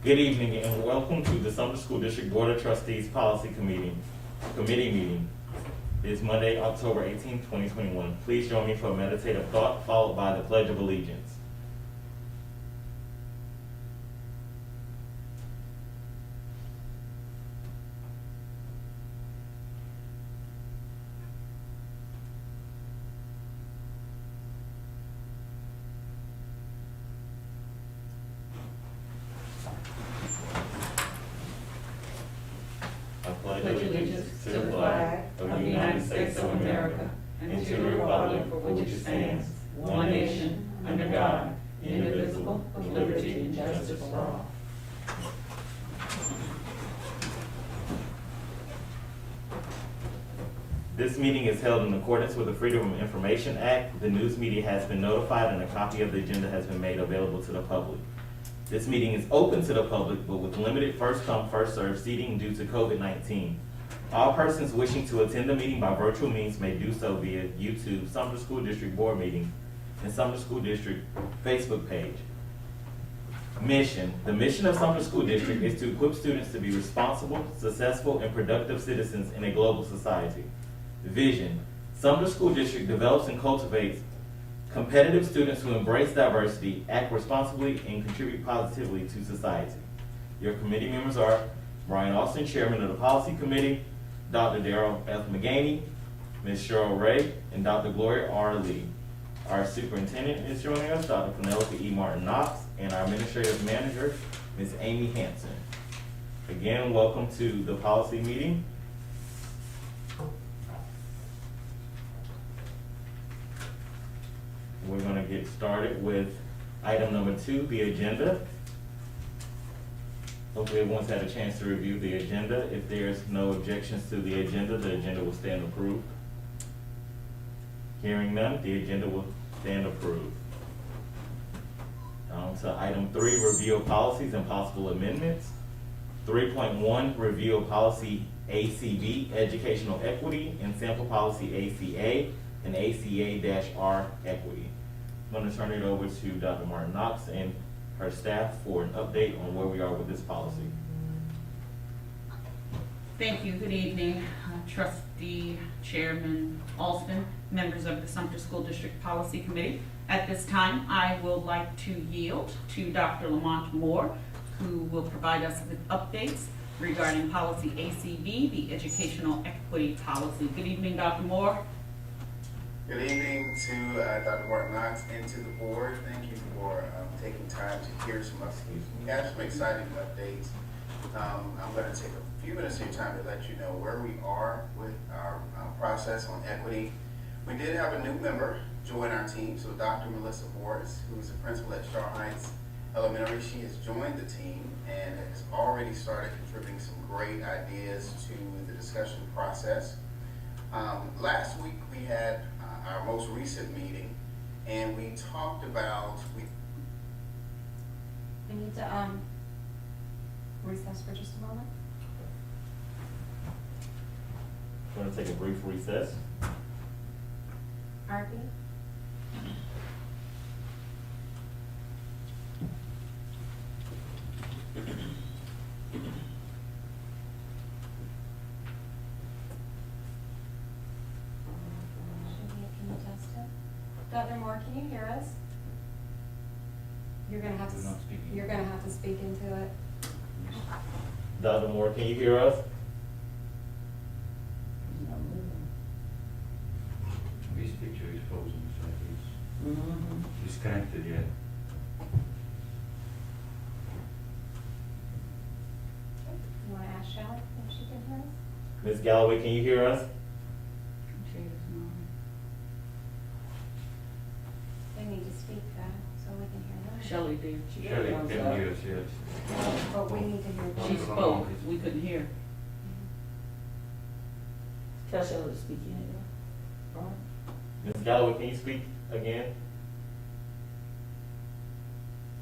Good evening and welcome to the Sumter School District Board of Trustees Policy Committee meeting. It is Monday, October 18, 2021. Please join me for a meditative thought followed by the Pledge of Allegiance. I pledge allegiance to the flag of the United States of America and to the republic for which it stands, one nation, under God, indivisible, with liberty and justice for all. This meeting is held in accordance with the Freedom of Information Act. The news media has been notified and a copy of the agenda has been made available to the public. This meeting is open to the public, but with limited first-come, first-served seating due to COVID-19. All persons wishing to attend the meeting by virtual means may do so via YouTube, Sumter School District Board Meeting, and Sumter School District Facebook page. Mission. The mission of Sumter School District is to equip students to be responsible, successful, and productive citizens in a global society. Vision. Sumter School District develops and cultivates competitive students who embrace diversity, act responsibly, and contribute positively to society. Your committee members are Brian Austin, Chairman of the Policy Committee, Dr. Darrell F. McGaney, Ms. Cheryl Ray, and Dr. Gloria R. Lee. Our superintendent is joining us, Dr. Penelope E. Martin Knox, and our administrative manager, Ms. Amy Hanson. Again, welcome to the policy meeting. We're going to get started with item number 2, the agenda. Hopefully everyone's had a chance to review the agenda. If there's no objections to the agenda will stand approved. Hearing none, the agenda will stand approved. To item 3, review of policies and possible amendments. 3.1, review of policy ACB, educational equity, and sample policy ACA and ACA-R equity. I'm going to turn it over to Dr. Martin Knox and her staff for an update on where we are with this policy. Thank you. Good evening, Trustee Chairman Alston, members of the Sumter School District Policy Committee. At this time, I would like to yield to Dr. Lamont Moore, who will provide us with updates regarding policy ACB, the educational equity policy. Good evening, Dr. Moore. Good evening to Dr. Martin Knox and to the board. Thank you for taking time to hear some updates. We have some exciting updates. I'm going to take a few minutes of your time to let you know where we are with our process on equity. We did have a new member join our team, so Dr. Melissa Morris, who is a principal at Shaw Heights Elementary. She has joined the team and has already started contributing some great ideas to the discussion process. Last week we had our most recent meeting, and we talked about We need to recess for just a moment. We're going to take a brief recess. Arby? Can you test it? Dr. Moore, can you hear us? You're gonna have to speak into it. Dr. Moore, can you hear us? His picture is frozen, so he's disconnected yet. You wanna ask Shelley if she can hear us? Ms. Galloway, can you hear us? They need to speak that, so we can hear them. Shelley did. Shelley can hear us, yes. But we need to hear them. She spoke. We couldn't hear. Tell Shelley to speak in it. Right. Ms. Galloway, can you speak again?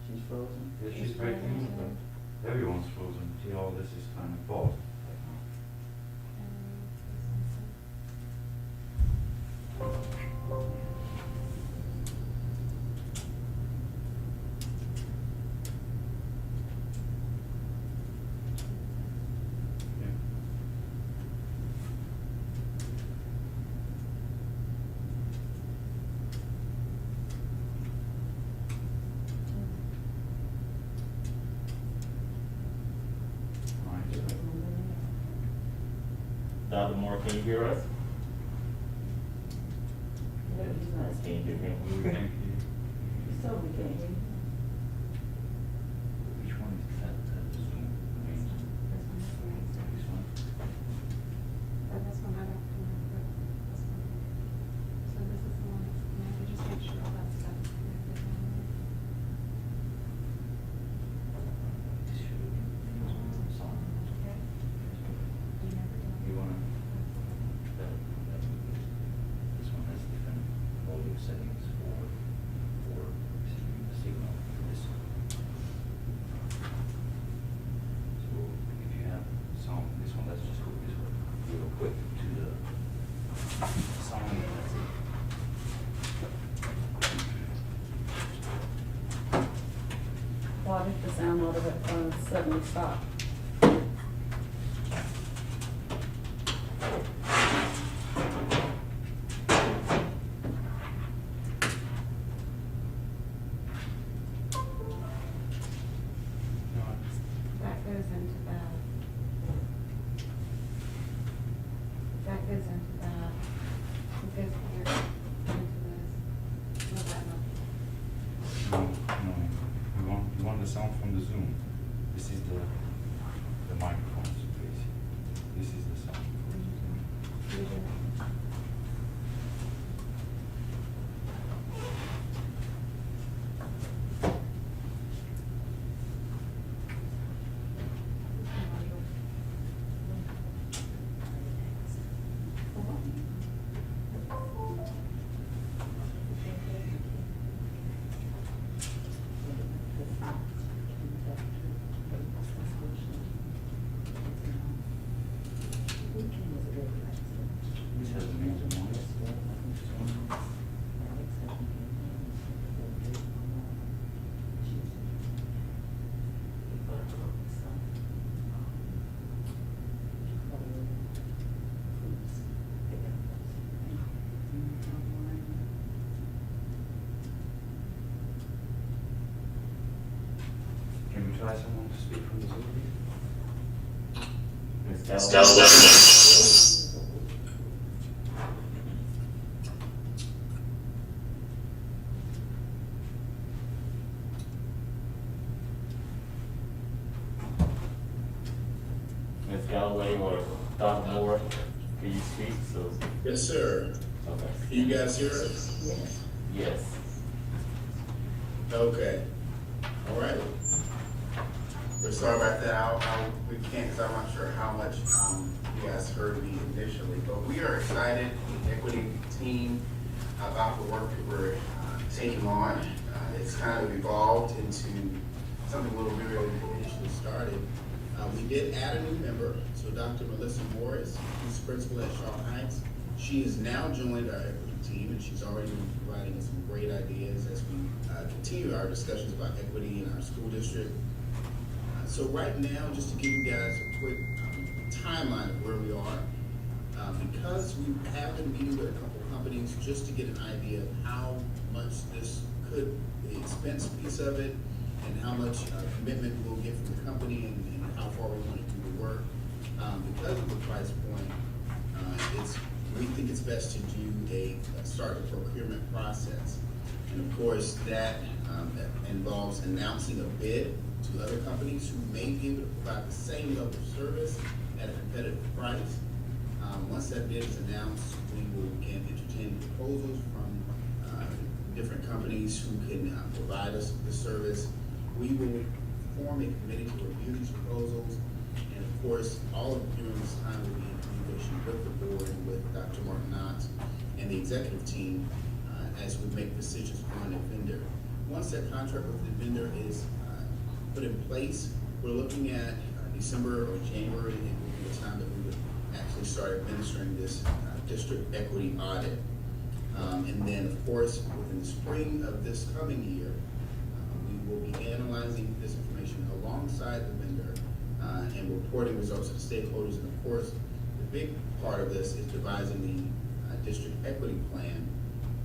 She's frozen. Yeah, she's breaking, but everyone's frozen. See, all this is kind of paused. Dr. Moore, can you hear us? No, he's not Can you speaking. hear me? We can't hear. He's told we can't hear you. Which one is that, the Zoom? I mean, this one? But this one I don't connect with. This one. So this is the one that's connected, just make sure all that stuff is connected. This should be song. Okay. You never do. You wanna, this one has different volume settings for receiving the signal. This one. So if you have sound, this one, let's just go this way, real quick to the sound, that's it. Why did the sound out of it suddenly stop? No, That goes into that. That goes into that. It goes here, into this. What that one? no, you want the sound from the Zoom. This is the microphones, basically. This is the sound. You do it. This has the names on it. Can we try someone to speak from the Zoom? Ms. Calloway? Ms. Galloway or Dr. Moore, can you speak? So, Yes, sir. okay. Can you guys hear us? Yes. Yes. Okay. All right. We're sorry about that. We can't, because I'm not sure how much you guys heard me initially, but we are excited, the equity team, about the work that we're taking on. It's kind of evolved into something a little bigger than we initially started. We did add a new member, so Dr. Melissa Morris, who's principal at Shaw Heights. She has now joined our equity team, and she's already been providing us some great ideas as we continue our discussions about equity in our school district. So right now, just to give you guys a quick timeline of where we are, because we have been meeting with a couple companies just to get an idea of how much this could, the expense piece of it, and how much commitment we'll get from the company and how far we want to do the work. Because of the price point, we think it's best to do start the procurement process. And of course, that involves announcing a bid to other companies who may be able to provide the same level of service at a competitive price. Once that bid is announced, we will begin entertaining proposals from different companies who can provide us the service. We will form a committee to review these proposals, and of course, all of during this time will be in communication with the board and with Dr. Martin Knott and the executive team as we make decisions on a vendor. Once that contract with the vendor is put in place, we're looking at December or January, it will be the time that we would actually start administering this district equity audit. And then, of course, within the spring of this coming year, we will be analyzing this information alongside the vendor and reporting results to the stakeholders. And of course, the big part of this is devising the district equity plan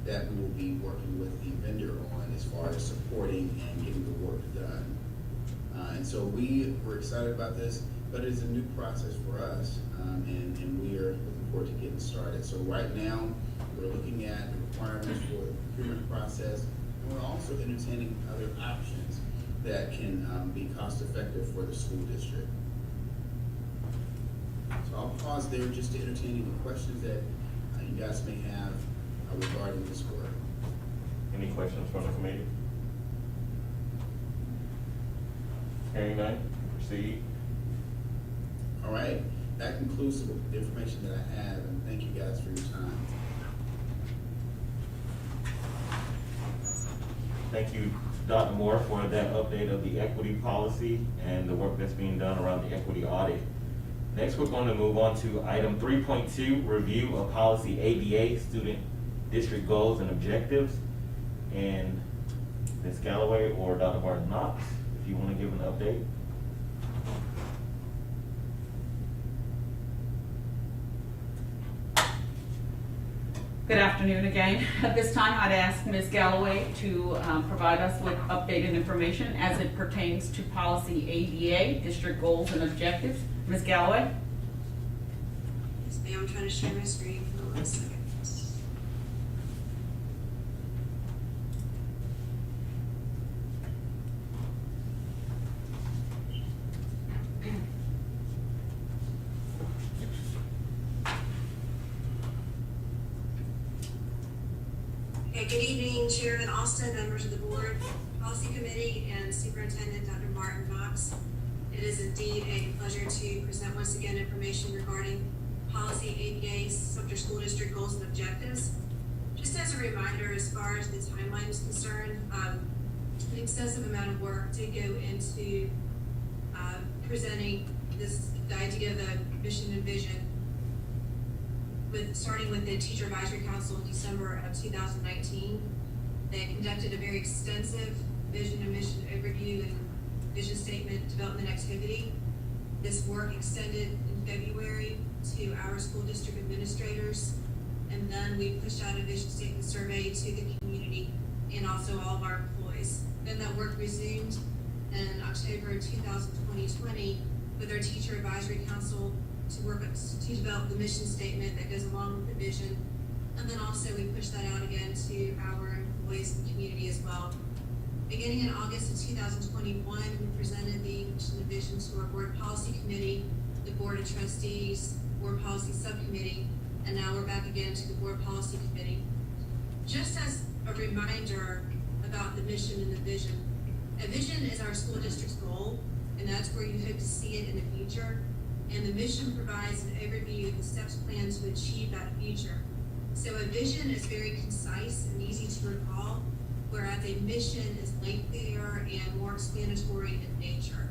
that we will be working with the vendor on as far as supporting and getting the work done. And so we're excited about this. but it's a new process for us, and we are looking forward to getting started. So right now, we're looking at the requirements for the procurement process, and we're also entertaining other options that can be cost effective for the school district. So I'll pause there just to entertain any questions that you guys may have regarding this work. Any questions from the committee? Hearing none, proceed. All right, that concludes the information that I have, and thank you guys for your time. Thank you, Dr. Moore, for that update of the equity policy and the work that's being done around the equity audit. Next, we're going to move on to item 3.2, review of policy ABA, student district goals and objectives. And Ms. Galloway or Dr. Martin Knox, if you want to give an update. Good afternoon again. At this time, I'd ask Ms. Galloway to provide us with updated information as it pertains to policy ABA, district goals and objectives. Ms. Galloway? Yes, ma'am, I'm trying to share my screen for 1 second. Okay, good evening, Chairman Austin, members of the board, policy committee, and Superintendent Dr. Martin Knox. It is indeed a pleasure to present once again information regarding policy ABA, Sumter School District goals and objectives. Just as a reminder, as far as the timeline is concerned, an extensive amount of work did go into presenting the idea of the mission and vision, starting with the Teacher Advisory Council in December of 2019. They conducted a very extensive vision and mission overview and vision statement development activity. This work extended in February to our school district administrators, and then we pushed out a vision statement survey to the community and also all of our employees. Then that work resumed in October 2020 with our Teacher Advisory Council to develop the mission statement that goes along with the vision. And then also we pushed that out again to our employees and community as well. Beginning in August of 2021, we presented the mission and vision to our board policy committee, the board of trustees, board policy subcommittee, and now we're back again to the board policy committee. Just as a reminder about the mission and the vision, a vision is our school district's goal, and that's where you hope to see it in the future. And the mission provides an overview of the steps planned to achieve that future. So a vision is very concise and easy to recall, whereas a mission is lengthier and more explanatory in nature.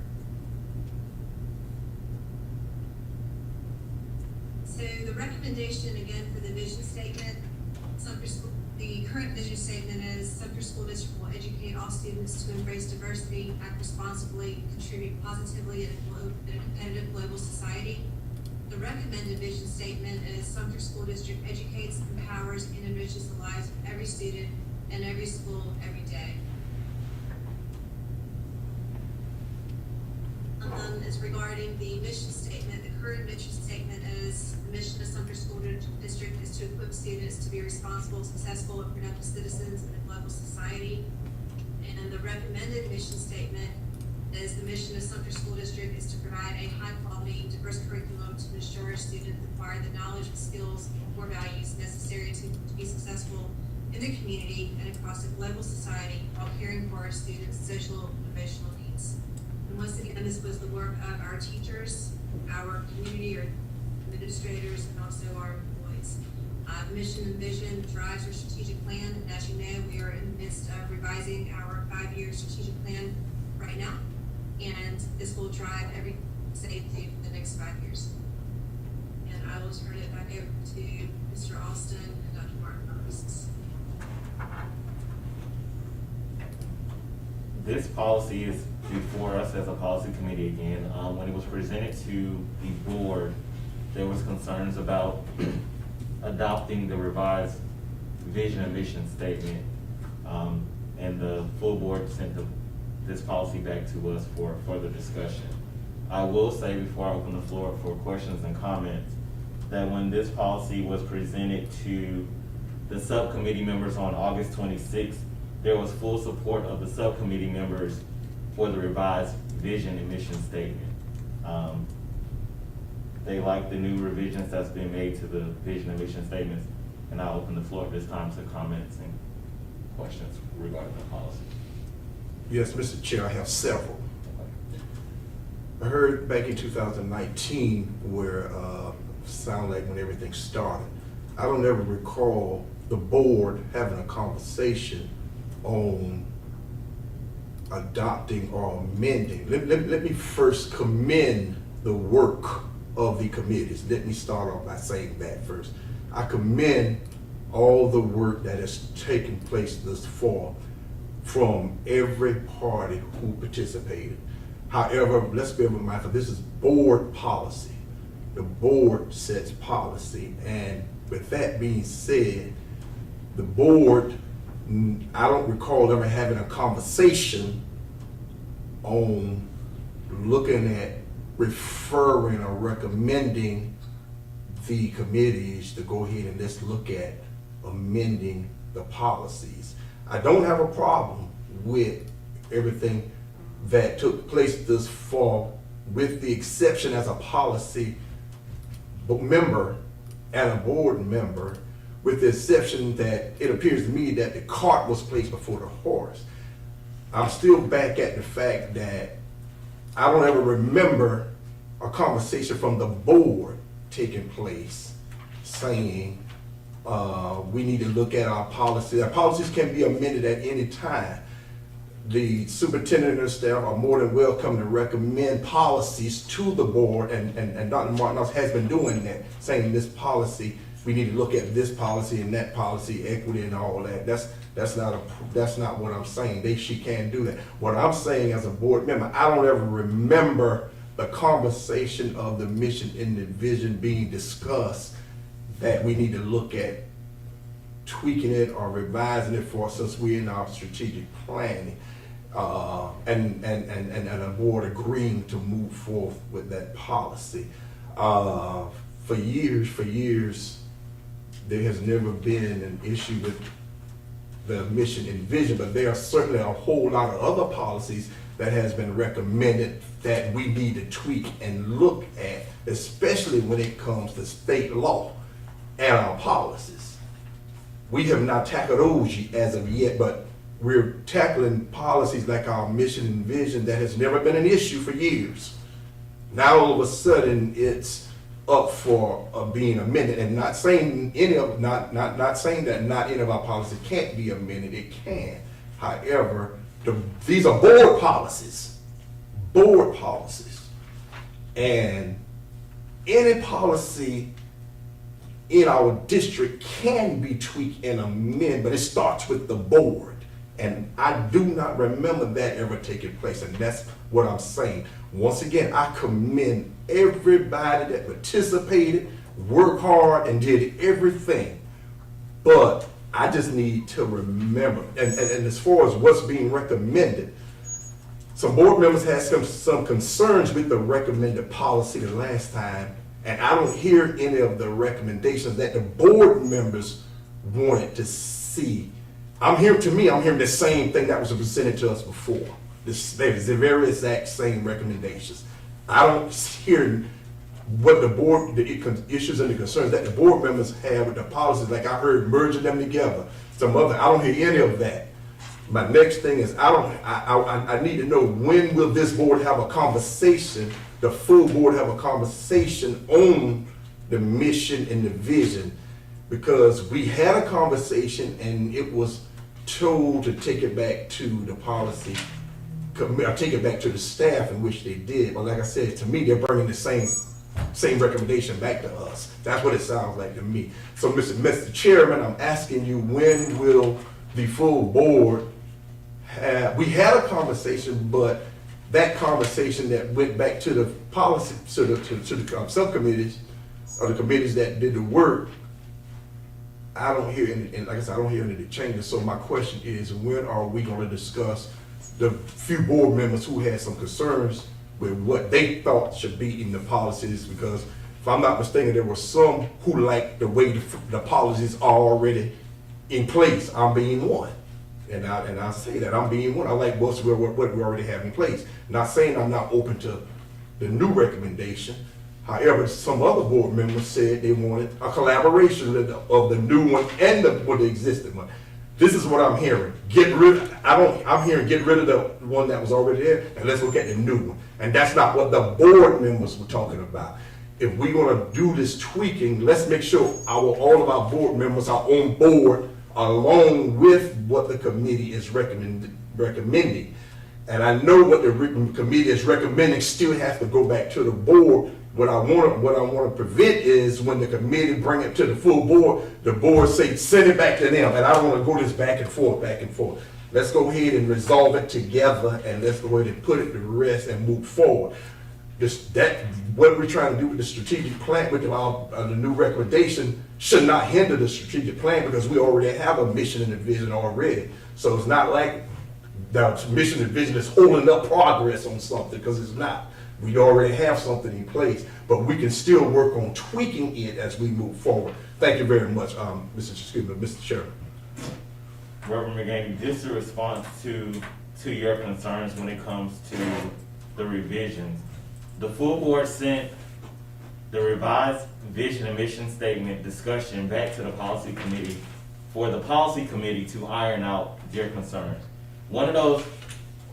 So the recommendation again for the vision statement, the current vision statement is Sumter School District will educate all students to embrace diversity, act responsibly, contribute positively in a competitive global society. The recommended vision statement is Sumter School District educates, empowers, and enriches the lives of every student in every school every day. And then as regarding the mission statement, the current mission statement is the mission of Sumter School District is to equip students to be responsible, successful, and productive citizens in a global society. And the recommended mission statement is the mission of Sumter School District is to provide a high-quality, diverse curriculum to ensure students acquire the knowledge and skills and core values necessary to be successful in the community and across a global society while caring for our students' social and emotional needs. And once again, this was the work of our teachers, our community, our administrators, and also our employees. The mission and vision drives our strategic plan, and as you know, we are in the midst of revising our 5-year strategic plan right now, and this will drive every state through the next 5 years. And I will turn it back over to Mr. Austin and Dr. Martin Knox. This policy is before us as a policy committee again. When it was presented to the board, there was concerns about adopting the revised vision and mission statement. And the full board sent this policy back to us for further discussion. I will say before I open the floor for questions and comments, that when this policy was presented to the subcommittee members on August 26th, there was full support of the subcommittee members for the revised vision and mission statement. They like the new revisions that's been made to the vision and mission statements, and I'll open the floor at this time to comments and questions regarding the policy. Yes, Mr. Chair, I have several. I heard back in 2019 where sound like when everything started. I don't ever recall the board having a conversation on adopting or amending. Let me first commend the work of the committees. Let me start off by saying that first. I commend all the work that has taken place thus far from every party who participated. However, let's be mindful, this is board policy. The board sets policy, and with that being said, the board, I don't recall ever having a conversation on looking at referring or recommending the committees to go ahead and let's look at amending the policies. I don't have a problem with everything that took place thus far, with the exception as a policy member and a board member, with the exception that it appears to me that the cart was placed before the horse. I'm still back at the fact that I don't ever remember a conversation from the board taking place saying we need to look at our policy. Our policies can be amended at any time. The superintendent and staff are more than welcome to recommend policies to the board, and Dr. Martin has been doing that, saying this policy, we need to look at this policy and that policy, equity and all that. That's not what I'm saying. She can't do that. What I'm saying as a board member, I don't ever remember the conversation of the mission and the vision being discussed that we need to look at tweaking it or revising it for us since we're in our strategic planning. And a board agreeing to move forth with that policy. For years, there has never been an issue with the mission and vision, but there are certainly a whole lot of other policies that has been recommended that we need to tweak and look at, especially when it comes to state law and our policies. We have not tackled those as of yet, but we're tackling policies like our mission and vision that has never been an issue for years. Now all of a sudden it's up for being amended, and not saying not saying that not any of our policies can't be amended. It can. However, these are board policies, and any policy in our district can be tweaked and amended, but it starts with the board. And I do not remember that ever taking place, and that's what I'm saying. Once again, I commend everybody that participated, worked hard, and did everything. But I just need to remember, and as far as what's being recommended, some board members had some concerns with the recommended policy the last time, and I don't hear any of the recommendations that the board members wanted to see. I'm hearing the same thing that was presented to us before. The very exact same recommendations. I don't hear what the issues and the concerns that the board members have with the policies, like I heard merging them together. I don't hear any of that. My next thing is, I need to know, when will this board have a conversation, the full board have a conversation on the mission and the vision? Because we had a conversation and it was told to take it back to the policy, take it back to the staff, in which they did. But like I said, to me, they're bringing the same recommendation back to us. That's what it sounds like to me. So, Mr. Chairman, I'm asking you, when will the full board have? We had a conversation, but that conversation that went back to the policy, to the subcommittees or the committees that did the work, I don't hear any, and like I said, I don't hear any of the changes. So my question is, when are we going to discuss the few board members who had some concerns with what they thought should be in the policies, because if I'm not mistaken, there were some who liked the way the policies are already in place. I'm being one. And I say that I'm being one. I like what we already have in place. Not saying I'm not open to the new recommendation. However, some other board members said they wanted a collaboration of the new one and the existing one. This is what I'm hearing. I'm hearing get rid of the one that was already there, and let's look at the new one. And that's not what the board members were talking about. If we're gonna do this tweaking, let's make sure all of our board members are on board along with what the committee is recommending. And I know what the committee is recommending still has to go back to the board. What I want to prevent is when the committee bring it to the full board, the board say, send it back to them. And I don't want to go this back and forth. Let's go ahead and resolve it together, and let's go ahead and put it to rest and move forward. What we're trying to do with the strategic plan, with the new recommendation, should not hinder the strategic plan, because we already have a mission and a vision already. So it's not like the mission and vision is holding up progress on something, because it's not. We already have something in but we can still work on tweaking it as we move forward. Thank you very much, Mr. Chairman. Reverend McGaney, this is a response to your concerns when it comes to the revisions. The full board sent the revised vision and mission statement discussion back to the policy committee for the policy committee to iron out their concerns. One of those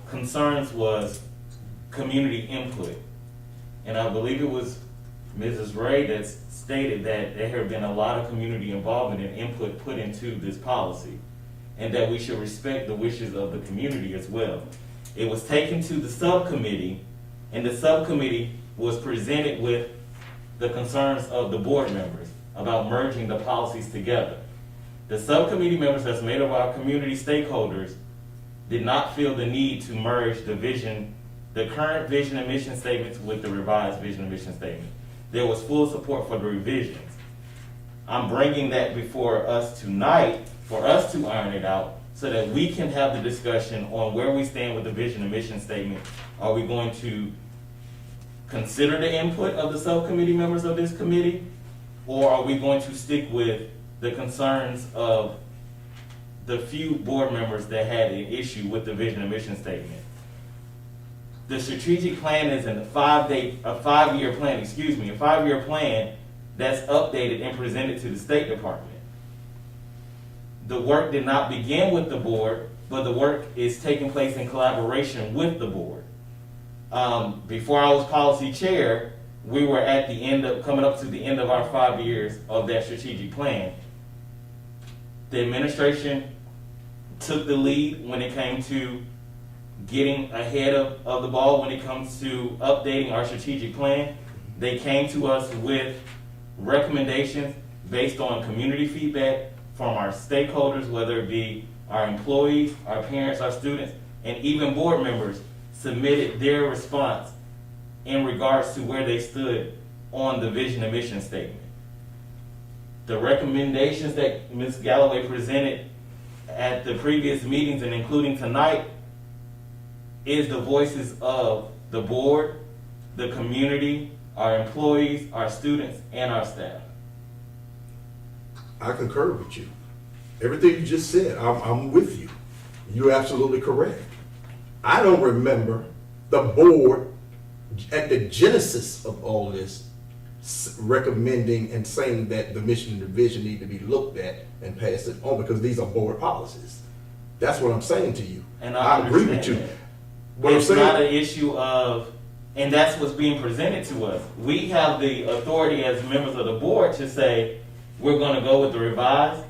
concerns was community input. And I believe it was Mrs. Ray that stated that there had been a lot of community involvement and input put into this policy, and that we should respect the wishes of the community as well. It was taken to the subcommittee, and the subcommittee was presented with the concerns of the board members about merging the policies together. The subcommittee members, that's made of our community stakeholders, did not feel the need to merge the current vision and mission statements with the revised vision and mission statement. There was full support for the revisions. I'm bringing that before us tonight for us to iron it out so that we can have the discussion on where we stand with the vision and mission statement. Are we going to consider the input of the subcommittee members of this committee, or are we going to stick with the concerns of the few board members that had an issue with the vision and mission statement? The strategic plan is a 5-year plan that's updated and presented to the State Department. The work did not begin with the board, but the work is taking place in collaboration with the board. Before I was policy chair, we were at the coming up to the end of our 5 years of that strategic plan. The administration took the lead when it came to getting ahead of the ball when it comes to updating our strategic plan. They came to us with recommendations based on community feedback from our stakeholders, whether it be our employees, our parents, our students, and even board members submitted their response in regards to where they stood on the vision and mission statement. The recommendations that Ms. Galloway presented at the previous meetings and including tonight is the voices of the board, the community, our employees, our students, and our staff. I concur with you. Everything you just said, I'm with you. You're absolutely correct. I don't remember the board at the genesis of all this recommending and saying that the mission and the vision need to be looked at and passed it on, because these are board policies. That's what I'm saying to you. And I agree with you. That. What it's I'm saying, not an issue of, and that's what's being presented to us. We have the authority as members of the board to say, we're going to go with the revised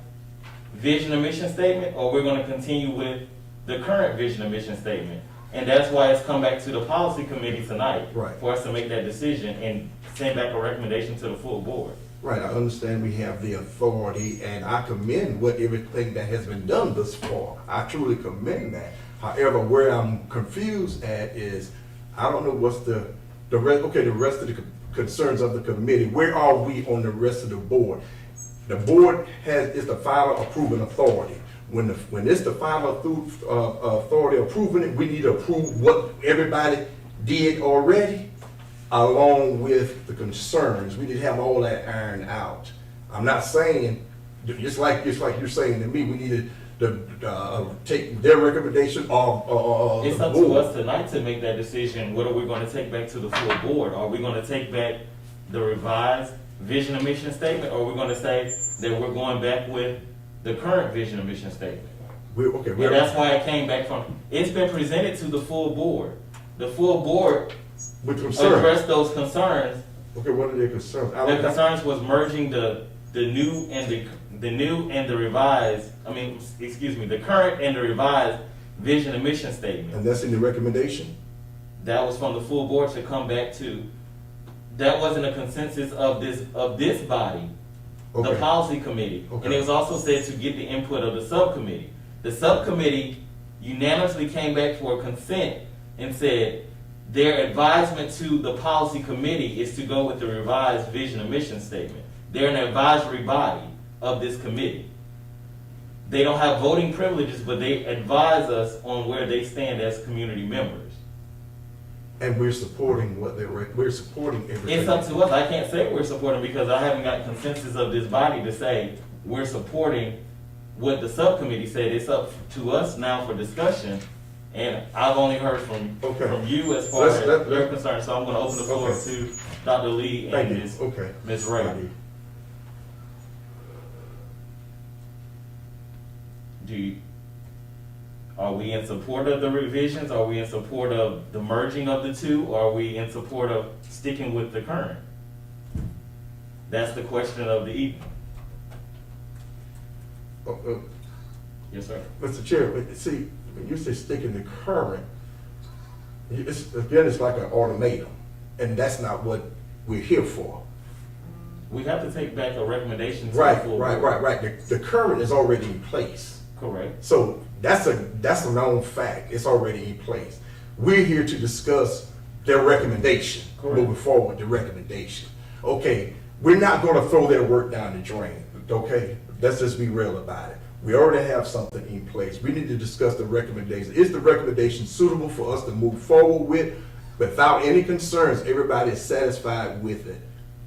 vision and mission statement, or we're going to continue with the current vision and mission statement. And that's why it's come back to the policy committee tonight, right, for us to make that decision and send back a recommendation to the full board. Right, I understand we have the authority, and I commend everything that has been done thus far. I truly commend that. However, where I'm confused at is, I don't know what's the rest of the concerns of the committee. Where are we on the rest of the board? The board is the final approving authority. When it's the final authority approving it, we need to approve what everybody did already, along with the concerns. We did have all that ironed out. I'm not saying, just like you're saying to me, we needed to take their recommendation of It's the up to board. us tonight to make that decision. What are we gonna take back to the full board? Are we gonna take back the revised vision and mission statement, or are we gonna say that we're going back with the current vision and mission statement? And that's why it came back it's been presented to the full board. The full board With concerns. addressed those concerns. Okay, what are their concerns? The concerns was merging the new and the revised, the current and the revised vision and mission statement. And that's in the recommendation? That was from the full board to come back to. That wasn't a consensus of this body, the Okay. policy committee. Okay. And it was also said to get the input of the subcommittee. The subcommittee unanimously came back for consent and said their advisement to the policy committee is to go with the revised vision and mission statement. They're an advisory body of this committee. They don't have voting privileges, but they advise us on where they stand as community members. And we're supporting we're supporting everything. It's up to us. I can't say we're supporting because I haven't got consensus of this body to say we're supporting what the subcommittee said. It's up to us now for discussion. And I've only heard from you as far as your concern, so I'm gonna open the floor to Dr. Lee Thank and you. Ms. Ray. Are we in support of the revisions? Are we in support of the merging of the two? Or are we in support of sticking with the current? That's the question of the evening. Yes, sir. Mr. Chair, see, when you say sticking the current, it's like an ultimatum, and that's not what we're here for. We have to take back a recommendation to the full board. Right. The current is already in place. Correct. So that's a known fact. It's already in place. We're here to discuss their recommendation, Correct. moving forward, the recommendation. Okay, we're not gonna throw their work down the drain, okay? Let's just be real about it. We already have something in place. We need to discuss the recommendation. Is the recommendation suitable for us to move forward with without any concerns? Everybody is satisfied with it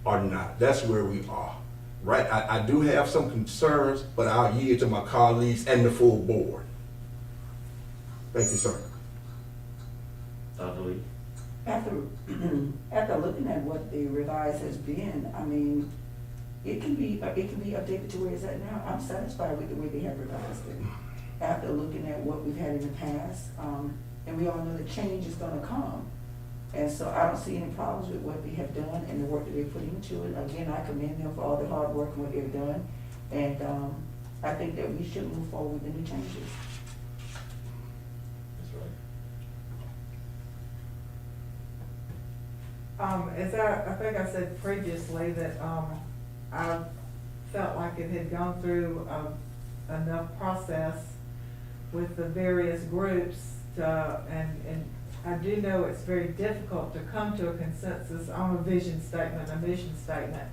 or not? That's where we are, right? I do have some concerns, but I'll yield to my colleagues and the full board. Thank you, sir. Dr. Lee. After looking at what the revised has been, I mean, it can be updated to where it's at now. I'm satisfied with the way they have revised it. After looking at what we've had in the past, and we all know that change is gonna come. And so I don't see any problems with what they have done and the work that they put into it. Again, I commend them for all the hard work and what they've done. And I think that we should move forward with the new changes. That's right. As I think I said previously that I felt like it had gone through enough process with the various groups and I do know it's very difficult to come to a consensus on a vision statement, a mission statement.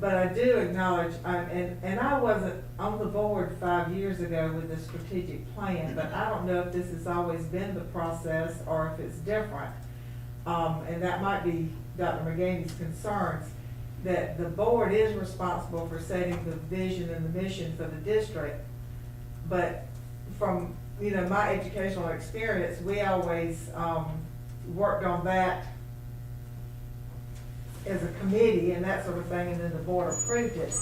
But I do acknowledge, and I wasn't on the board 5 years ago with the strategic plan, but I don't know if this has always been the process or if it's different. And that might be Dr. McGaney's concerns, that the board is responsible for setting the vision and the mission for the district. But from, my educational experience, we always worked on that as a committee and that sort of thing, and then the board approved it.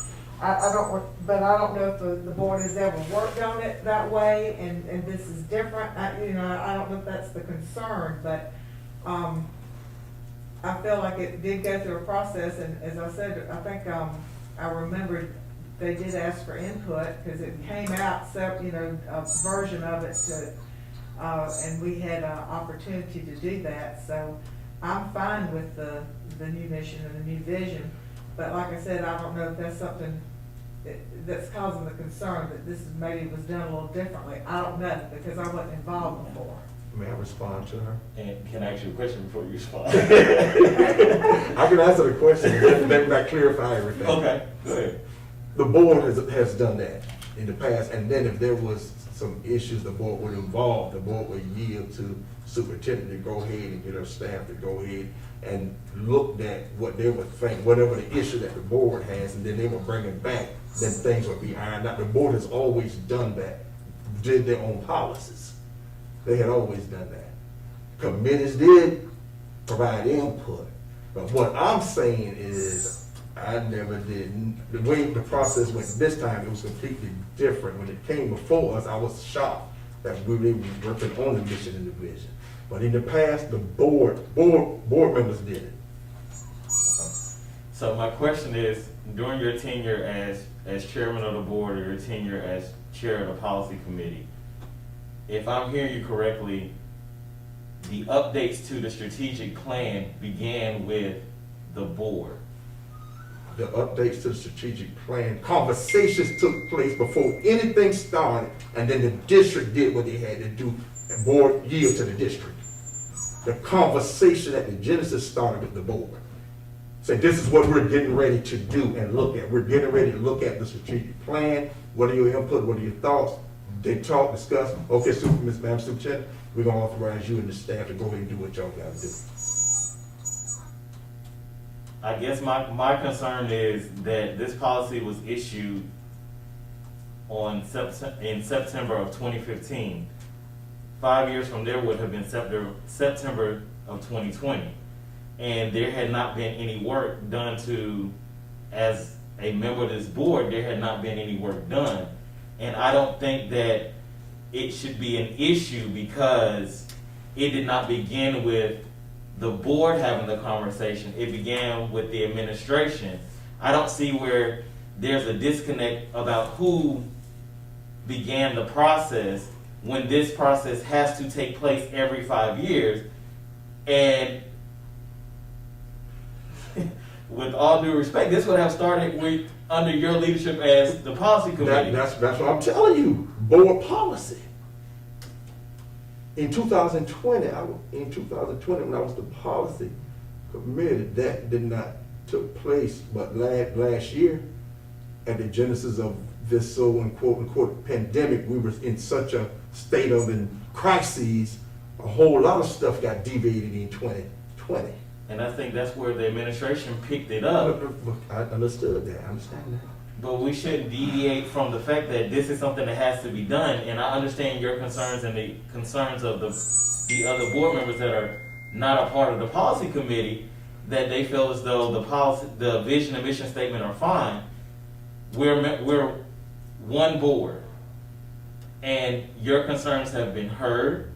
I don't know if the board has ever worked on it that way, and this is different. I don't know if that's the concern, but I feel like it did go through a process, and as I said, I think I remembered they did ask for input because it came out, a version of it and we had an opportunity to do that. So I'm fine with the new mission and the new vision, but like I said, I don't know if that's something that's causing the concern that this maybe was done a little differently. I don't know because I wasn't involved before. May I respond to her? And can I ask you a question before you respond? I can answer the question, and let me clarify everything. Okay, go ahead. The board has done that in the past, and then if there was some issues the board would involve, the board would yield to superintendent to go ahead and get her staff to go ahead and look at what they would think, whatever the issue that the board has, and then they will bring it back, then things will be ironed out. The board has always done that, did their own policies. They had always done that. Committees did provide input, but what I'm saying is, I never did. The way the process went this time, it was completely different. When it came before us, I was shocked that we were working on the mission and the vision. But in the past, the board members did it. So my question is, during your tenure as chairman of the board, or your tenure as chair of the policy committee, if I'm hearing you correctly, the updates to the strategic plan began with the board. The updates to the strategic plan, conversations took place before anything started, and then the district did what they had to do, and board yield to the district. The conversation at the genesis started with the board. Say, this is what we're getting ready to do and look at. We're getting ready to look at the strategic plan. What are your input? What are your thoughts? They talk, discuss. Okay, Madam Superintendent, we're gonna authorize you and the staff to go ahead and do what y'all gotta do. I guess my concern is that this policy was issued in September of 2015. 5 years from there would have been September of 2020. And there had not been any work done to, as a member of this board, there had not been any work done. And I don't think that it should be an issue because it did not begin with the board having the conversation. It began with the administration. I don't see where there's a disconnect about who began the process when this process has to take place every 5 years. And with all due respect, this would have started with under your leadership as the policy committee. That's what I'm telling you, board policy. In 2020, when I was the policy committee, that did not took place, but last year, at the genesis of this quote unquote pandemic, we were in such a state of crises, a whole lot of stuff got deviated in 2020. And I think that's where the administration picked it up. I understood that, I understand that. But we shouldn't deviate from the fact that this is something that has to be done. And I understand your concerns and the concerns of the other board members that are not a part of the policy committee, that they feel as though the vision and mission statement are fine. We're one board, and your concerns have been heard.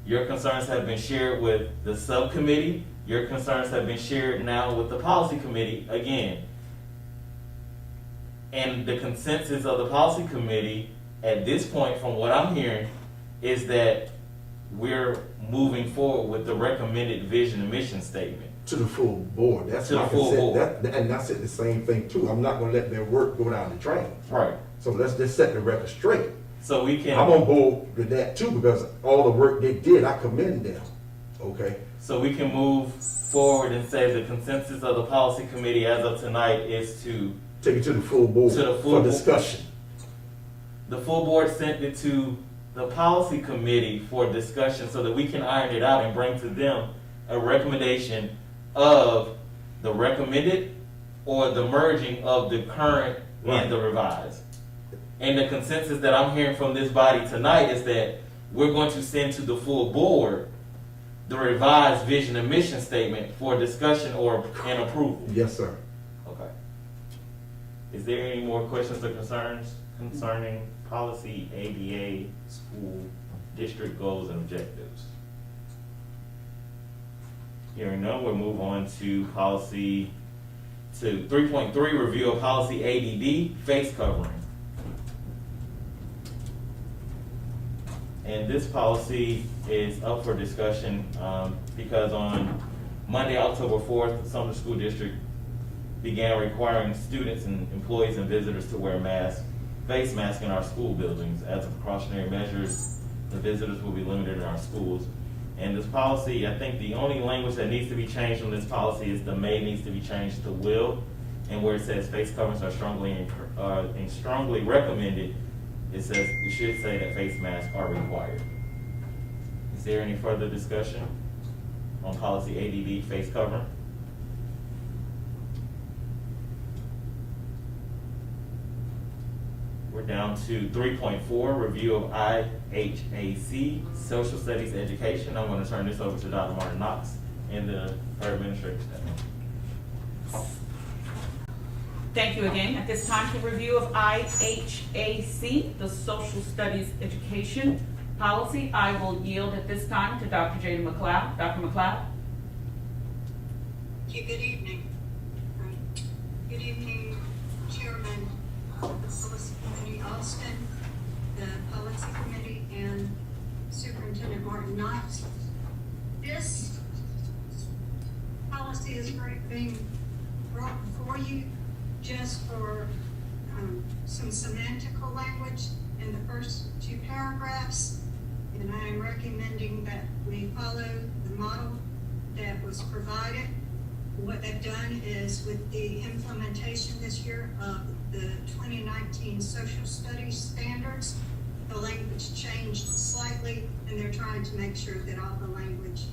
Your concerns have been shared with the subcommittee. Your concerns have been shared now with the policy committee again. And the consensus of the policy committee at this point, from what I'm hearing, is that we're moving forward with the recommended vision and mission statement. To the full board. That's to the my full consent. board. And I said the same thing too. I'm not gonna let their work go down the drain. Right. So let's just set the record straight. So we can. I'm on board with that too, because all the work they did, I commend them. Okay? So we can move forward and say the consensus of the policy committee as of tonight is to take it to the full board to the full for board. discussion. The full board sent it to the policy committee for discussion so that we can iron it out and bring to them a recommendation of the recommended or the merging of the current Right. and the revised. And the consensus that I'm hearing from this body tonight is that we're going to send to the full board the revised vision and mission statement for discussion and approval. Yes, sir. Okay. Is there any more questions or concerns concerning policy ADA school district goals and objectives? Hearing none, we'll move on to 3.3, review of policy ADD, face covering. And this policy is up for discussion because on Monday, October 4th, the Sumter School District began requiring students and employees and visitors to wear face masks in our school buildings. As a precautionary measures, the visitors will be limited in our schools. And this policy, I think the only language that needs to be changed on this policy is the may needs to be changed to will. And where it says face coverings are strongly recommended, it says, it should say that face masks are required. Is there any further discussion on policy ADD, face covering? We're down to 3.4, review of IHAC, social studies education. I'm going to turn this over to Dr. Martin Knox and her administrative staff. Thank you again. At this time, for review of IHAC, the social studies education policy, I will yield at this time to Dr. Jada McLeod. Dr. McLeod? Thank you. Good evening. Good evening, Chairman of the Policy Committee, Alston, the Policy Committee, and Superintendent Martin Knox. This policy is being brought before you just for some semantical language in the first two paragraphs, and I am recommending that we follow the model that was provided. What they've done is, with the implementation this year of the 2019 social studies standards, the language changed slightly, and they're trying to make sure that all the language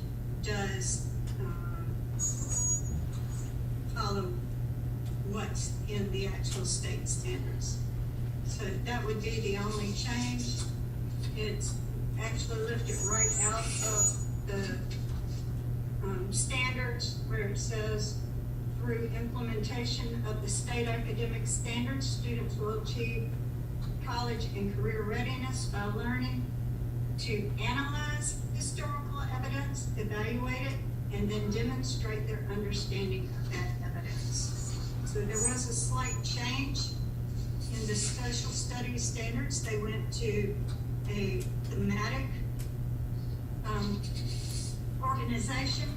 does follow what's in the actual state standards. So that would be the only change. It's actually lifted right out of the standards, where it says, through implementation of the state academic standards, students will achieve college and career readiness by learning to analyze historical evidence, evaluate it, and then demonstrate their understanding of that evidence. So there was a slight change in the social studies standards. They went to a thematic organization,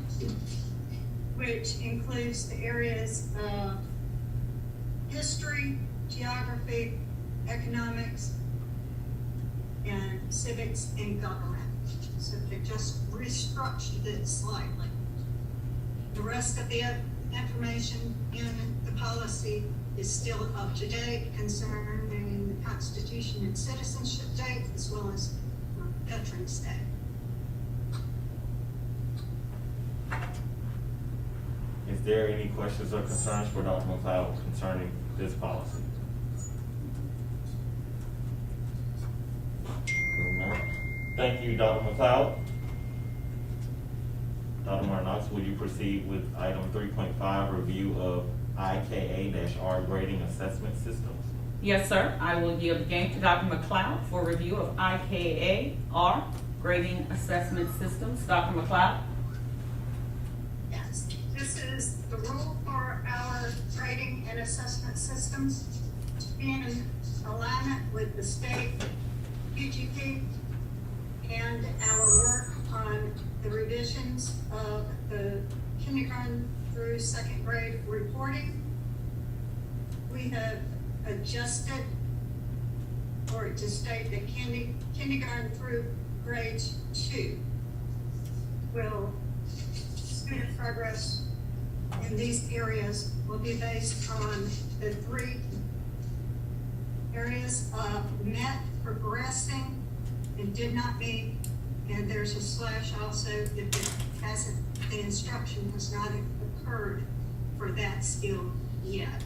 which includes the areas of history, geography, economics, and civics and government. So they just restructured it slightly. The rest of the information in the policy is still up to date concerning the Constitution and Citizenship Day, as well as Veterans Day. Is there any questions or concerns for Dr. McLeod concerning this policy? Thank you, Dr. McLeod. Dr. Martin Knox, will you proceed with item 3.5, review of Ika-R grading assessment systems? Yes, sir. I will yield again to Dr. McLeod for review of Ika-R grading assessment systems. Dr. McLeod? Yes, this is the rule for our grading and assessment systems to be in alignment with the state UGP and our work on the revisions of the kindergarten through second grade reporting. We have adjusted for it to state that kindergarten through grade 2 will student progress in these areas will be based on the 3 areas of met, progressing, and did not meet, and there's a slash also if it hasn't, the instruction has not occurred for that skill yet.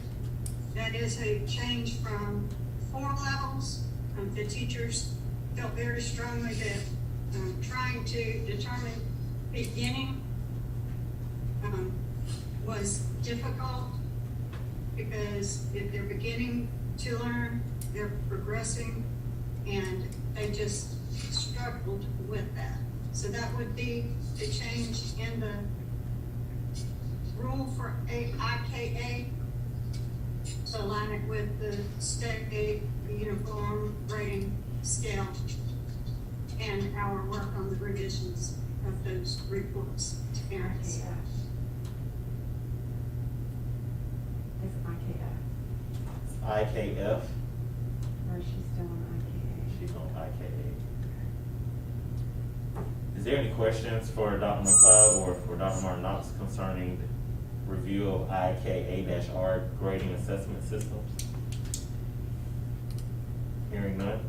That is a change from 4 levels. The teachers felt very strongly that trying to determine beginning was difficult, because if they're beginning to learn, they're progressing, and they just struggled with that. So that would be the change in the rule for IKA to align it with the state uniform grading scale and our work on the revisions of those reports to parents. It's IKF, IKF, or she's still on IKA? she's on IKA. Is there any questions for Dr. McLeod or for Dr. Martin Knox concerning review of Ika-R grading assessment systems? Hearing none,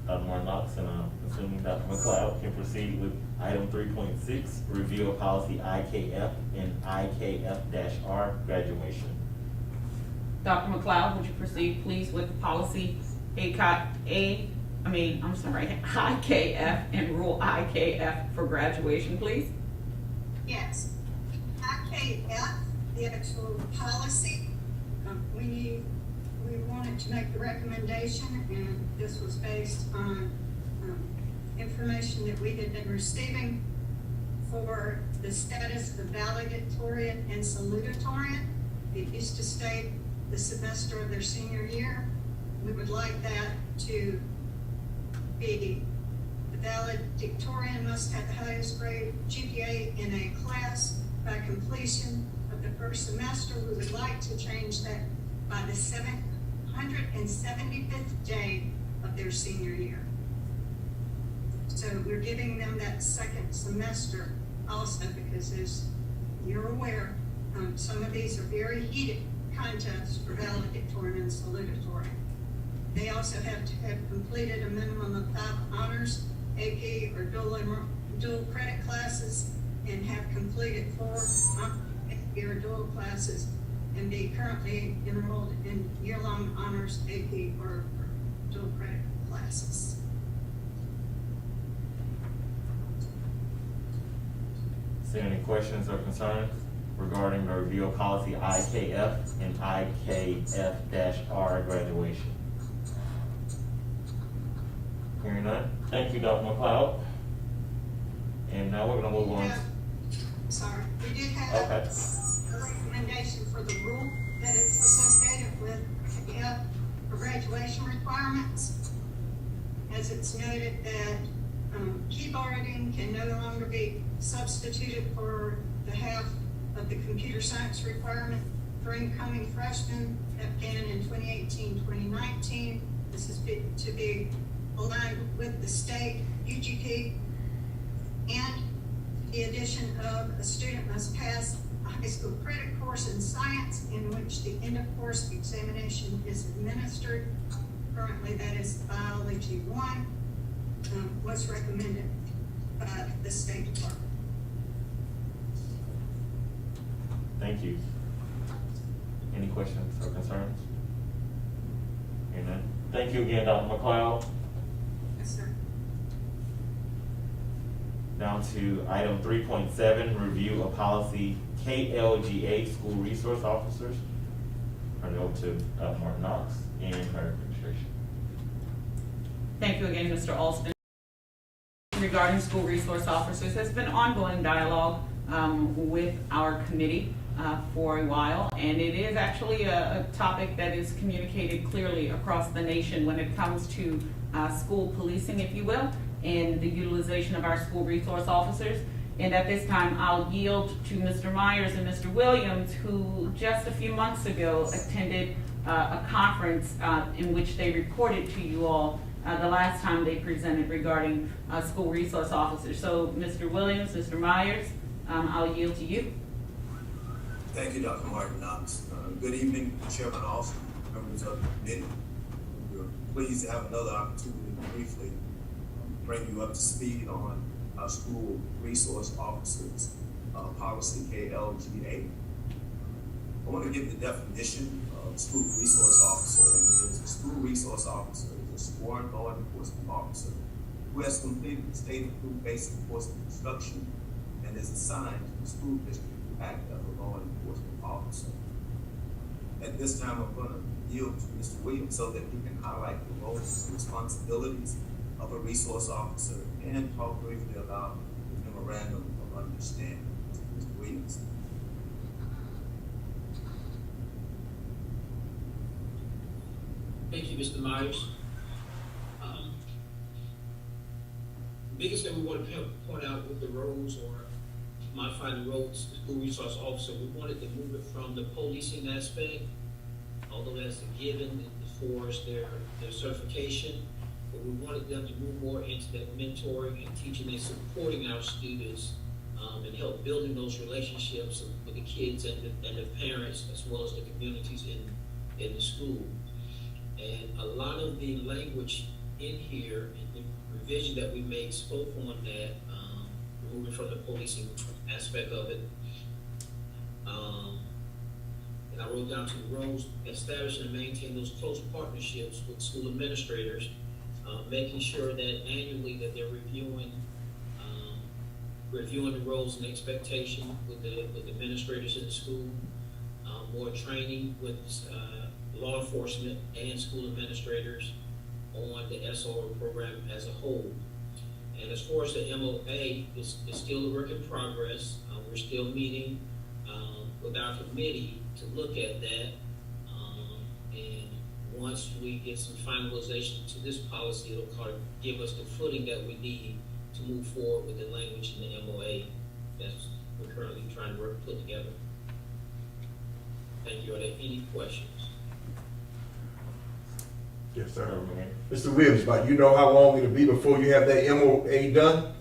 Dr. Martin Knox, and I'm assuming Dr. McLeod can proceed with item 3.6, review of policy IKF and IKF-R graduation. Dr. McLeod, would you proceed, please, with policy IKF and rule IKF for graduation, please? Yes. IKF, the actual policy, we wanted to make the recommendation, and this was based on information that we had been receiving for the status of valedictorian and salutatorian. It used to state the semester of their senior year. We would like that to be the valedictorian must have the highest grade GPA in a class by completion of the first semester. We would like to change that by the 775th day of their senior year. So we're giving them that second semester also because, as you're aware, some of these are very heated contests for valedictorian and salutatorian. They also have to have completed a minimum of 5 honors, AP, or dual credit classes, and have completed 4 AP or dual classes, and be currently enrolled in year-long honors, AP, or dual credit classes. Is there any questions or concerns regarding the review of policy IKF and IKF-R graduation? Hearing none. Thank you, Dr. McLeod. And now we're gonna move on. Sorry, we did have Okay. a recommendation for the rule that is associated with IKF for graduation requirements. As it's noted that keyboarding can no longer be substituted for the half of the computer science requirement for incoming freshmen that began in 2018-2019. This is to be aligned with the state UGP, and the addition of a student must pass a high school credit course in science in which the end of course examination is administered. Currently that is Biology 1, was recommended by the State Department. Thank you. Any questions or concerns? Hearing none. Thank you again, Dr. McLeod. Yes, sir. Down to item 3.7, review of policy KLGA, school resource officers. Turn it over to Dr. Martin Knox and her administration. Thank you again, Mr. Alston. Regarding school resource officers, there's been ongoing dialogue with our committee for a while, and it is actually a topic that is communicated clearly across the nation when it comes to school policing, if you will, and the utilization of our school resource officers. And at this time, I'll yield to Mr. Myers and Mr. Williams, who just a few months ago attended a conference in which they reported to you all the last time they presented regarding school resource officers. So Mr. Williams, Mr. Myers, I'll yield to you. Thank you, Dr. Martin Knox. Good evening, Chairman Alston, members of the committee. We're pleased to have another opportunity to briefly bring you up to speed on our school resource officers policy KLGA. I want to give the definition of school resource officer, and it is a school resource officer is a sworn law enforcement officer who has completed the state-approved basic enforcement instruction and is assigned to the school district to act as a law enforcement officer. At this time, I'm going to yield to Mr. Williams so that he can highlight the roles and responsibilities of a resource officer and talk briefly about the memorandum of understanding. Mr. Williams. Thank you, Mr. Myers. The biggest thing we want to point out with the roles or modifying the roles, the school resource officer, we wanted to move it from the policing aspect, although that's a given as far as their certification, but we wanted them to move more into that mentoring and teaching and supporting our students and help building those relationships with the kids and the parents as well as the communities in the school. And a lot of the language in here, the revision that we made spoke on that, moving from the policing aspect of it. And I wrote down to the roles, establish and maintain those close partnerships with school administrators, making sure that annually that they're reviewing the roles and expectation with the administrators in the school, more training with law enforcement and school administrators on the SOR program as a whole. And as far as the MOA, it's still a work in progress. We're still meeting with our committee to look at that. And once we get some finalization to this policy, it'll kind of give us the footing that we need to move forward with the language in the MOA that's we're currently trying to put together. Thank you. Are there any questions? Yes, sir. Mr. Williams, you know how long it'll be before you have that MOA done?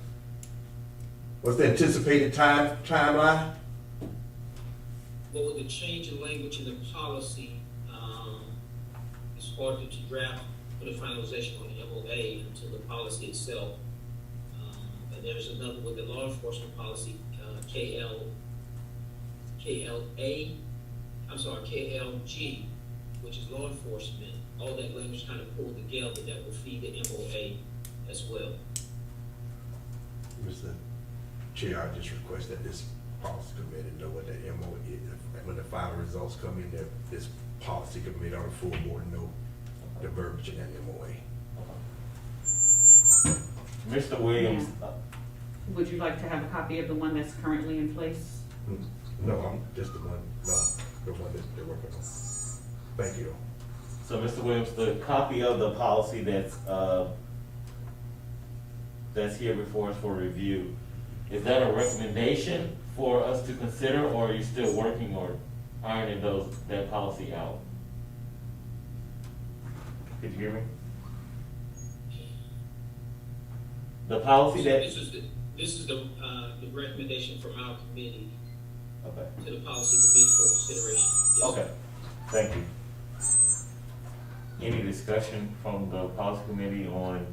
What's the anticipated timeline? Well, with the change in language in the policy, it's hard to draft for the finalization on the MOA until the policy itself. And there's another with the law enforcement policy, KLG, which is law enforcement. All that language kind of pulled together that will feed the MOA as well. Mr. Chair, I just request that this policy committee know what that MOA is. When the final results come in, that this policy committee on the full board know the verbiage in that MOA. Mr. Williams, Would you like to have a copy of the one that's currently in place? No, I'm just the one that they're working on. Thank you. so Mr. Williams, the copy of the policy that's here before us for review, is that a recommendation for us to consider, or are you still working or ironing that policy out? Could you hear me? The policy that. This is the recommendation from our committee Okay. to the policy committee for consideration. Yes, Okay, thank you. Any discussion from the policy committee on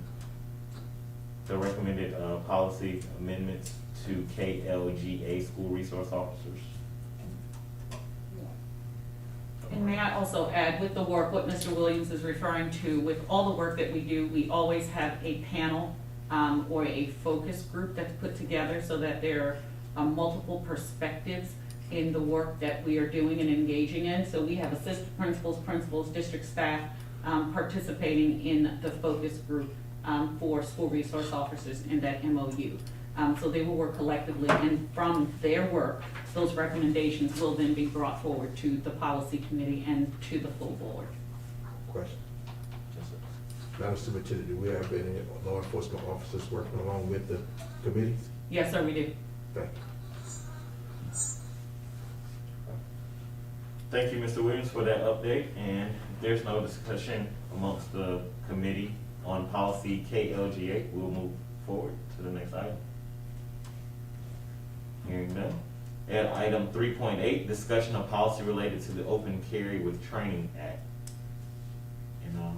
the recommended policy amendments to KLGA school resource officers? And may I also add, with the work, what Mr. Williams is referring to, with all the work that we do, we always have a panel or a focus group that's put together so that there are multiple perspectives in the work that we are doing and engaging in. So we have assistant principals, district staff participating in the focus group for school resource officers in that MOU. So they will work collectively, and from their work, those recommendations will then be brought forward to the policy committee and to the full board. Question? Madam Superintendent, do we have any law enforcement officers working along with the committees? Yes, sir, we do. Thank you. Thank you, Mr. Williams, for that update, and if there's no discussion amongst the committee on policy KLGA, we'll move forward to the next item. Hearing none. At item 3.8, discussion of policy related to the Open Carry with Training Act. And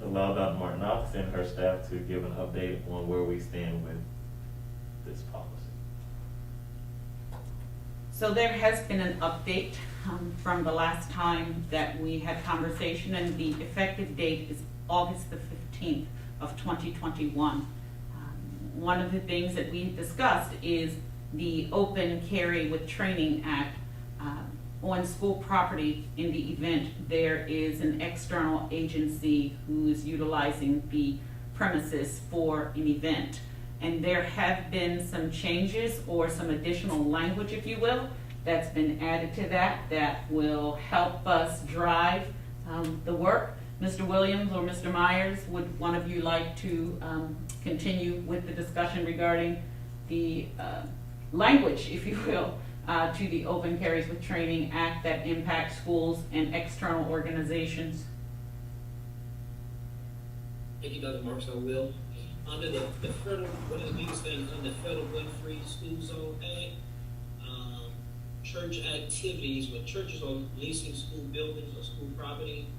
allow Dr. Martinoff and her staff to give an update on where we stand with this policy. So there has been an update from the last time that we had conversation, and the effective date is August the 15th of 2021. One of the things that we discussed is the Open Carry with Training Act. On school property, in the event there is an external agency who is utilizing the premises for an event. And there have been some changes or some additional language, if you will, that's been added to that will help us drive the work. Mr. Williams or Mr. Myers, would one of you like to continue with the discussion regarding the language, if you will, to the Open Carries with Training Act that impacts schools and external organizations? Thank you, Dr. Marks, I will. Under the federal, one of the biggest things under the Federal Gun-Free School Zone Act, church activities, when churches are leasing school buildings or school property,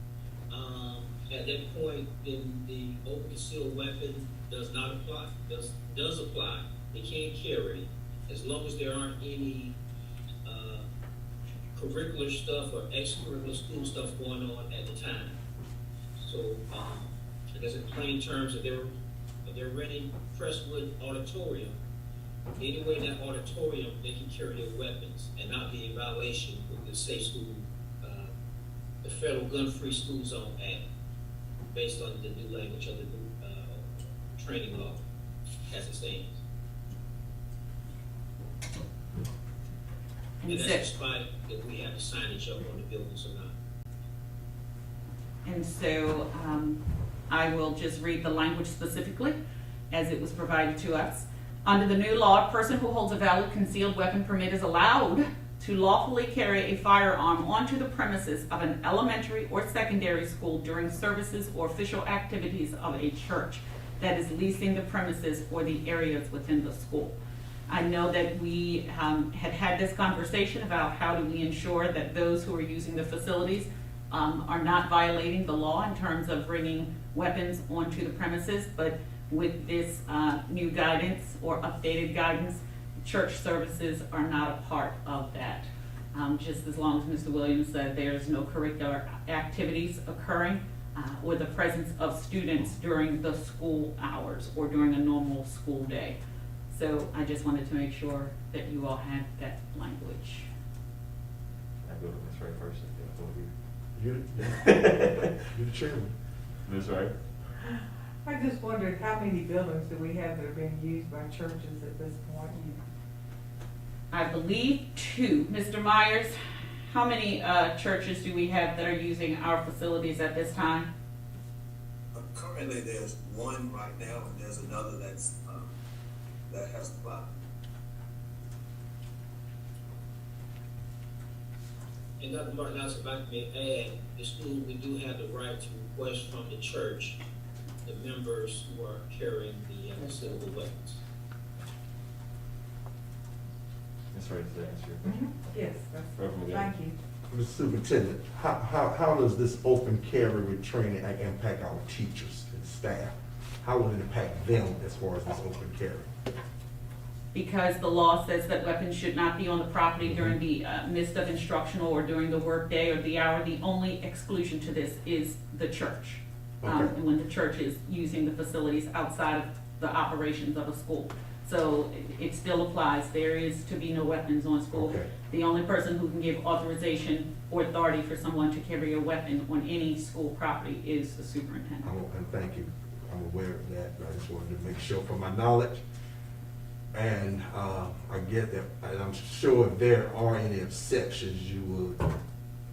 at that point, then the open concealed weapon does not apply, does apply. They can't carry, as long as there aren't any, curricular stuff or extracurricular school stuff going on at the time. So, I guess in plain terms, if they're renting Crestwood Auditorium, anyway in that auditorium, they can carry their weapons and not be in violation with the Safe School, the Federal Gun-Free School Zone Act, based on the new language of the new, training law as it stands. And that's despite if we have the signage up on the buildings or not. And so I will just read the language specifically as it was provided to us. Under the new law, a person who holds a valid concealed weapon permit is allowed to lawfully carry a firearm onto the premises of an elementary or secondary school during services or official activities of a church that is leasing the premises or the areas within the school. I know that we had this conversation about how do we ensure that those who are using the facilities are not violating the law in terms of bringing weapons onto the premises, but with this new guidance or updated guidance, church services are not a part of that. Just as long as Mr. Williams said there's no curricular activities occurring or the presence of students during the school hours or during a normal school day. So I just wanted to make sure that you all had that language. I go to Ms. Wright first. You're the chairman. Ms. Wright? I just wondered how many buildings do we have that are being used by churches at this point? I believe 2. Mr. Myers, how many churches do we have that are using our facilities at this time? Currently, there's one right now, and there's another that's, that has applied. And Dr. Martin, if I may add, the school, we do have the right to request from the church the members who are carrying the concealable weapons. Ms. Wright, does that answer your question? Yes, that's, Reverend McGee. thank you. Mr. Superintendent, how does this open carry with training impact our teachers and staff? How will it impact them as far as this open carry? Because the law says that weapons should not be on the property during the midst of instructional or during the workday or the hour. The only exclusion to this is the church. Okay. And when the church is using the facilities outside of the operations of a school. So it still applies. There is to be no weapons on school. Okay. The only person who can give authorization or authority for someone to carry a weapon on any school property is the superintendent. And thank you. I'm aware of that. I just wanted to make sure from my knowledge. And I get that, and I'm sure if there are any exceptions, you would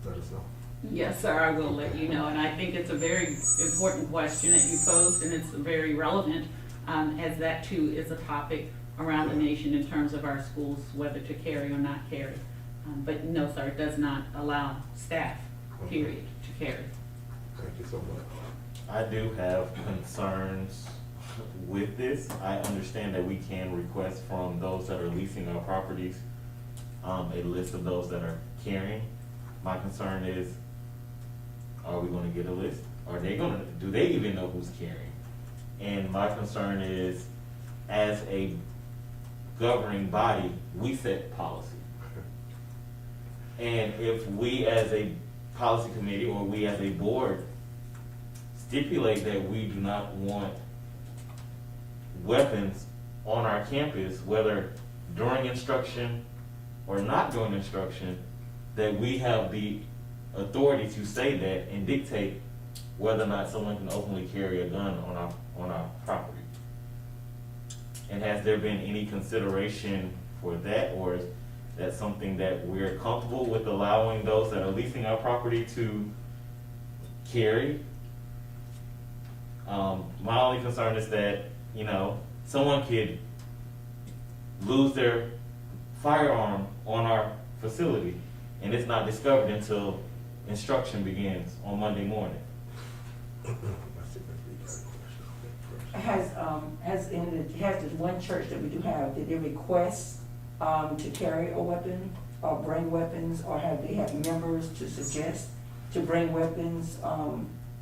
let us know. Yes, sir, I will let you know, and I think it's a very important question that you posed, and it's very relevant, as that too is a topic around the nation in terms of our schools, whether to carry or not carry. But no, sir, it does not allow staff, period, to carry. Thank you so much. I do have concerns with this. I understand that we can request from those that are leasing our properties, a list of those that are carrying. My concern is, are we gonna get a list? Do they even know who's carrying? And my concern is, as a governing body, we set policy. And if we as a policy committee or we as a board stipulate that we do not want weapons on our campus, whether during instruction or not during instruction, that we have the authority to say that and dictate whether or not someone can openly carry a gun on our property. And has there been any consideration for that, or is that something that we're comfortable with allowing those that are leasing our property to carry? My only concern is that, someone could lose their firearm on our facility and it's not discovered until instruction begins on Monday morning. Has the one church that we do have, did they request to carry a weapon or bring weapons, or have they had members to suggest to bring weapons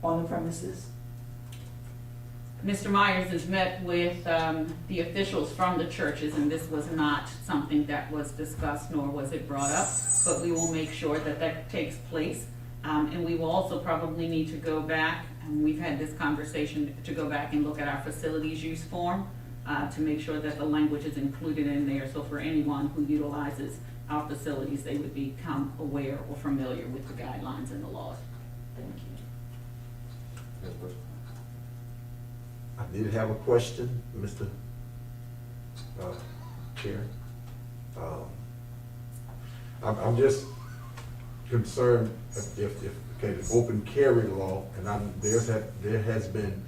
on the premises? Mr. Myers has met with the officials from the churches, and this was not something that was discussed, nor was it brought up, but we will make sure that that takes place. And we will also probably need to go back, and we've had this conversation, to go back and look at our facilities use form to make sure that the language is included in there. So for anyone who utilizes our facilities, they would become aware or familiar with the guidelines and the laws. Thank you. I did have a question, Mr. Chair. I'm just concerned if the open carry law, and there has been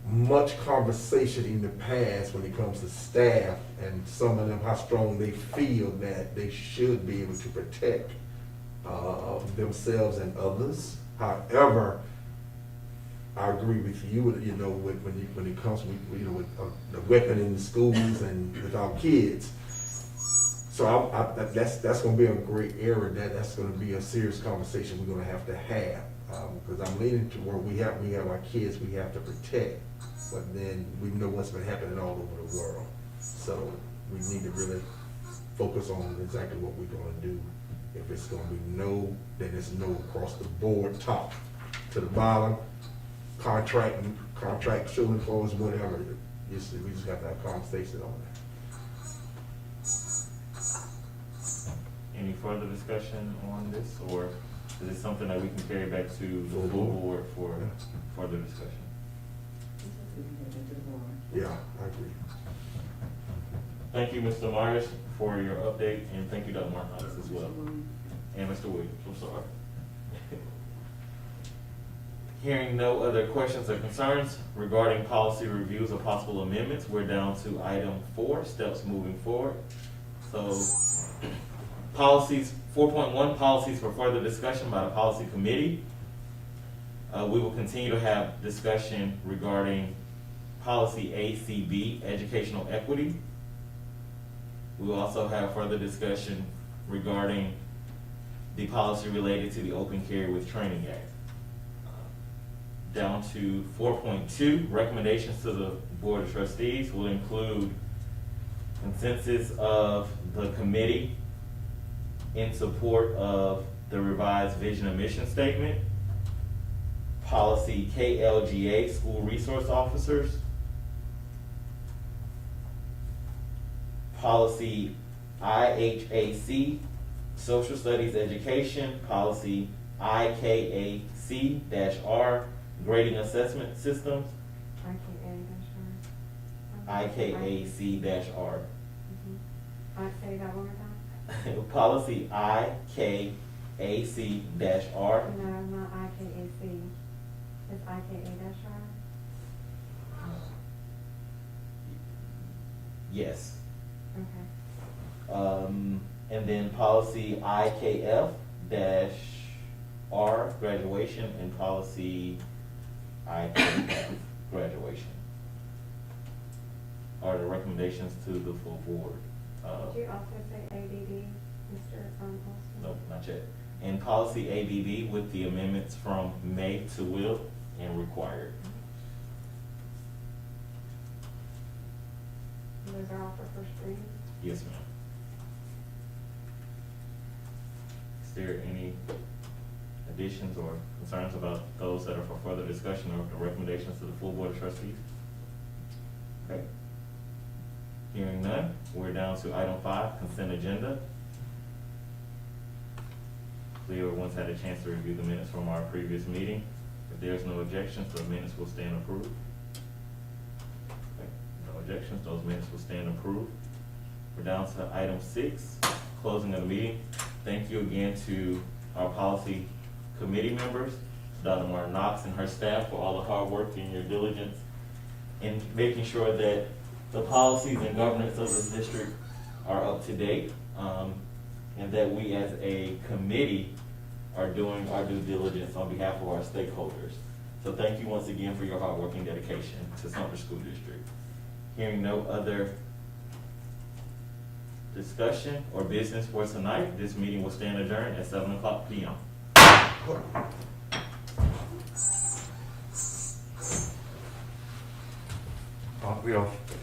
much conversation in the past when it comes to staff and some of them, how strong they feel that they should be able to protect themselves and others. However, I agree with you, when it comes with the weapon in the schools and with our kids. So that's going to be a great area. That's going to be a serious conversation we're going to have, because I'm leaning to where we have our kids we have to protect, but then we know what's been happening all over the world. So we need to really focus on exactly what we're going to do. If it's going to be no, then it's no across the board, top to the bottom. Contract, showing clause, whatever. We just have to have a conversation on that. Any further discussion on this, or is it something that we can carry back to the full board for further discussion? Yeah, I agree. Thank you, Mr. Myers, for your update, and thank you, Dr. Martin, as well. And Mr. Williams, I'm sorry. Hearing no other questions or concerns regarding policy reviews or possible amendments, we're down to item 4, steps moving forward. So, policies, 4.1, policies for further discussion by the policy committee. We will continue to have discussion regarding policy ACB, educational equity. We will also have further discussion regarding the policy related to the Open Carry with Training Act. Down to 4.2, recommendations to the Board of Trustees will include consensus of the committee in support of the revised vision and mission statement, policy KLGA, school resource officers, policy IHAC, social studies education, policy IKAC-R, grading assessment systems, IKAC-R. I'd say that one more time. Policy IKAC-R. No, not IKAC. It's IKA-R. Yes. Okay. And then policy IKF-R, graduation, and policy IKF, graduation, are the recommendations to the full board. Did you also say ADD, Mr. Olson? No, not yet. And policy ABB with the amendments from may to will and required. Those are all for first reading? Yes, ma'am. Is there any additions or concerns about those that are for further discussion or the recommendations to the full Board of Trustees? Okay. Hearing none, we're down to item 5, consent agenda. Everyone's had a chance to review the minutes from our previous meeting. If there's no objections, the minutes will stand approved. Okay. No objections, those minutes will stand approved. We're down to item 6, closing of the meeting. Thank you again to our policy committee members, Dr. Martin Knox and her staff, for all the hard work and your diligence in making sure that the policies and governance of this district are up to date, and that we as a committee are doing our due diligence on behalf of our stakeholders. So thank you once again for your hard work and dedication to Sumter School District. Hearing no other discussion or business for tonight, this meeting will stand adjourned at 7:00 p.m. we're off.